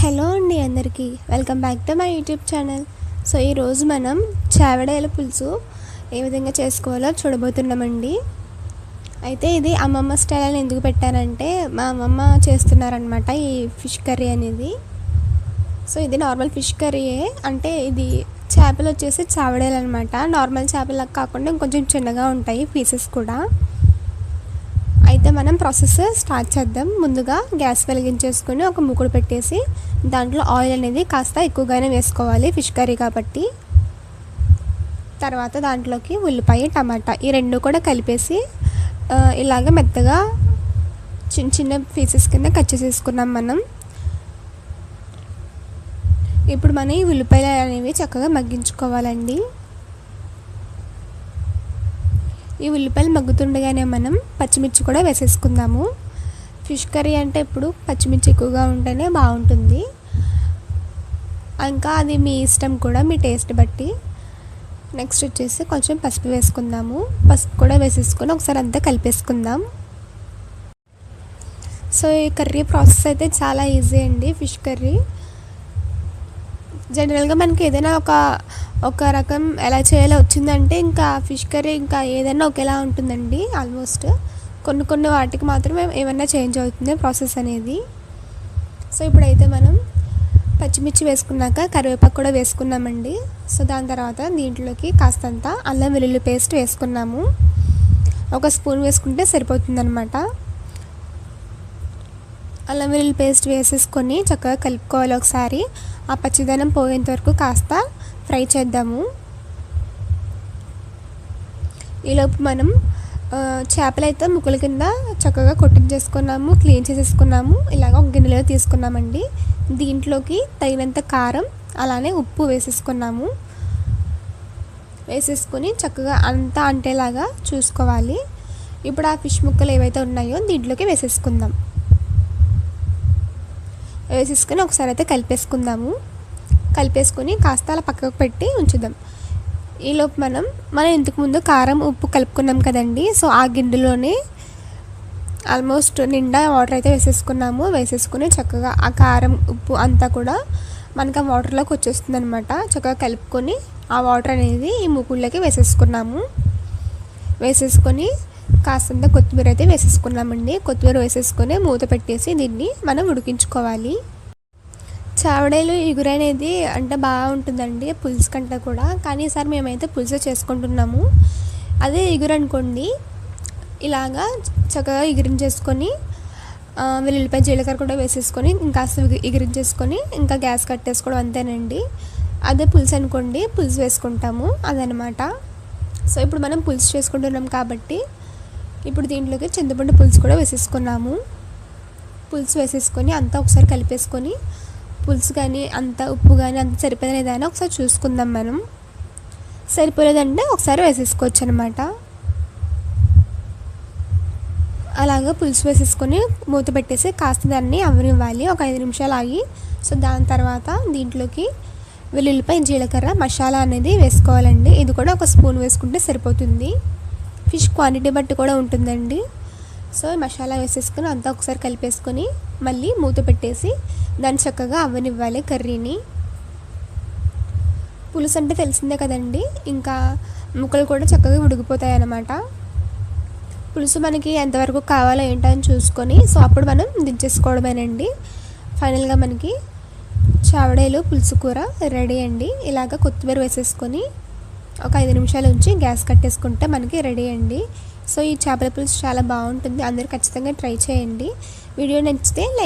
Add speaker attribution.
Speaker 1: Hello అండి అందరికీ welcome back to my YouTube channel. So ఈరోజు మనం చావడేల పులుసు ఏ విధంగా చేసుకోవాలో చూడబోతున్నామండి. అయితే ఇది అమ్మమ్మ స్టైల్ అని ఎందుకు పెట్టానంటే మా అమ్మమ్మ చేస్తున్నారనమాట ఈ ఫిష్ కర్రీ అనేది. సో ఇది నార్మల్ ఫిష్ కర్రీయే, అంటే ఇది చేపలు వచ్చేసి చావడేలు అనమాట. నార్మల్ చేపలకు కాకుండా ఇంకొంచెం చిన్నగా ఉంటాయి పీసెస్ కూడా. అయితే మనం ప్రాసెస్ స్టార్ట్ చేద్దాం. ముందుగా గ్యాస్ వెలిగించేసుకొని ఒక మూకుడు పెట్టేసి దాంట్లో ఆయిల్ అనేది కాస్త ఎక్కువగానే వేసుకోవాలి ఫిష్ కర్రీ కాబట్టి. తర్వాత దాంట్లోకి ఉల్లిపాయ, టమాటా ఈ రెండు కూడా కలిపేసి ఇలాగ మెత్తగా చిన్న చిన్న పీసెస్ కింద కట్ చేసేసుకున్నాం మనం. ఇప్పుడు మనం ఈ ఉల్లిపాయలు అనేవి చక్కగా మగ్గించుకోవాలండి. ఈ ఉల్లిపాయలు మగ్గుతుండగానే మనం పచ్చిమిర్చి కూడా వేసేసుకుందాము. ఫిష్ కర్రీ అంటే ఇప్పుడు పచ్చిమిర్చి ఎక్కువగా ఉంటేనే బాగుంటుంది. ఇంకా అది మీ ఇష్టం కూడా, మీ టేస్ట్ బట్టి. నెక్స్ట్ వచ్చేసి కొంచెం పసుపు వేసుకుందాము. పసుపు కూడా వేసేసుకొని ఒకసారి అంతా కలిపేసుకుందాం. సో ఈ కర్రీ ప్రాసెస్ అయితే చాలా ఈజీ అండి. ఫిష్ కర్రీ జనరల్గా మనకి ఏదైనా ఒక రకం ఎలా చేయాలో వచ్చిందంటే ఇంకా ఫిష్ కర్రీ ఇంకా ఏదైనా ఒకేలా ఉంటుందండి ఆల్మోస్ట్. కొన్ని వాటికి మాత్రమే ఏమైనా చేంజ్ అవుతుంది ప్రాసెస్ అనేది. సో ఇప్పుడైతే మనం పచ్చిమిర్చి వేసుకున్నాక కరివేపాకు కూడా వేసుకున్నామండి. సో దాని తర్వాత దీంట్లోకి కాస్తంత అల్లం వెల్లుల్లి పేస్ట్ వేసుకున్నాము. ఒక స్పూన్ వేసుకుంటే సరిపోతుందన్నమాట. అల్లం వెల్లుల్లి పేస్ట్ వేసేసుకొని చక్కగా కలుపుకోవాలి ఒకసారి. ఆ పచ్చిదనం పోయేంత వరకు కాస్త ఫ్రై చేద్దాము. ఈలోపు మనం చేపలు అయితే ముక్కల కింద చక్కగా కొట్టించేసుకున్నాము, క్లీన్ చేసేసుకున్నాము. ఇలాగ ఒక గిన్నెలో తీసుకున్నామండి. దీంట్లోకి తగినంత కారం అలానే ఉప్పు వేసేసుకున్నాము. వేసేసుకొని చక్కగా అంతా అంటేలాగా చూసుకోవాలి. ఇప్పుడు ఆ ఫిష్ ముక్కలు ఏవైతే ఉన్నాయో దీంట్లోకి వేసేసుకుందాం. వేసేసుకొని ఒకసారి అయితే కలిపేసుకుందాము. కలిపేసుకొని కాస్త అలా పక్కకు పెట్టి ఉంచుదాం. ఈలోపు మనం ఇంతకుముందు కారం ఉప్పు కలుపుకున్నాం కదండి. సో ఆ గిన్నెలోనే ఆల్మోస్ట్ నిండా వాటర్ అయితే వేసేసుకున్నాము. వేసేసుకుని చక్కగా ఆ కారం ఉప్పు అంతా కూడా మనకు ఆ వాటర్లోకి వచ్చేస్తుంది అనమాట. చక్కగా కలుపుకొని ఆ వాటర్ అనేది ఈ మూకుళ్ళకి వేసేసుకున్నాము. వేసేసుకొని కాస్తంత కొత్తిమీర అయితే వేసేసుకున్నామండి. కొత్తిమీర వేసేసుకొని మూత పెట్టేసి దీన్ని మనం ఉడికించుకోవాలి. చావడేలు ఇగురు అనేది అంటే బాగుంటుందండి పులుసు కంటే కూడా. కానీ ఈసారి మేమైతే పులుసు చేసుకుంటున్నాము. అదే ఇగురు అనుకోండి ఇలాగా చక్కగా ఎగిరించేసుకొని వెల్లుల్లిపాయ జీలకర్ర కూడా వేసేసుకొని ఇంకా ఎగిరించేసుకొని ఇంకా గ్యాస్ కట్టేసుకోవడం అంతేనండి. అదే పులుసు అనుకోండి పులుసు వేసుకుంటాము అదనమాట. సో ఇప్పుడు మనం పులుసు చేసుకుంటున్నాం కాబట్టి ఇప్పుడు దీంట్లోకి చింతపండు పులుసు కూడా వేసేసుకున్నాము. పులుసు వేసేసుకొని అంతా ఒకసారి కలిపేసుకొని పులుసు కానీ అంత ఉప్పు కానీ అంత సరిపోలేదా అని ఒకసారి చూసుకుందాం మనం. సరిపోలేదంటే ఒకసారి వేసేసుకోవచ్చు అనమాట. అలాగా పులుసు వేసేసుకొని మూత పెట్టేసి కాస్త దాన్ని అవ్వనివ్వాలి ఒక 5 నిమిషాలు ఆగి. సో దాని తర్వాత దీంట్లోకి వెల్లుల్లిపాయ జీలకర్ర మసాలా అనేది వేసుకోవాలండి. ఇది కూడా ఒక స్పూన్ వేసుకుంటే సరిపోతుంది. ఫిష్ క్వాంటిటీ బట్టి కూడా ఉంటుందండి. సో మసాలా వేసేసుకొని అంతా ఒకసారి కలిపేసుకొని మళ్ళీ మూత పెట్టేసి దాన్ని చక్కగా అవ్వనివ్వాలి కర్రీని. పులుసు అంటే తెలిసిందే కదండి, ఇంకా ముక్కలు కూడా చక్కగా ఉడికిపోతాయి అన్నమాట. పులుసు మనకి ఎంతవరకు కావాలో ఏంటని చూసుకొని సో అప్పుడు మనం దించేసుకోవడమేనండి. ఫైనల్గా మనకి చావడేలు పులుసు కూర రెడీ అండి. ఇలాగ కొత్తిమీర వేసేసుకొని ఒక 5 నిమిషాలు ఉంచి గ్యాస్ కట్టేసుకుంటే మనకి రెడీ అండి. సో ఈ చేపల పులుసు చాలా బాగుంటుంది. అందరూ ఖచ్చితంగా ట్రై చేయండి. వీడియో నచ్చితే లైక్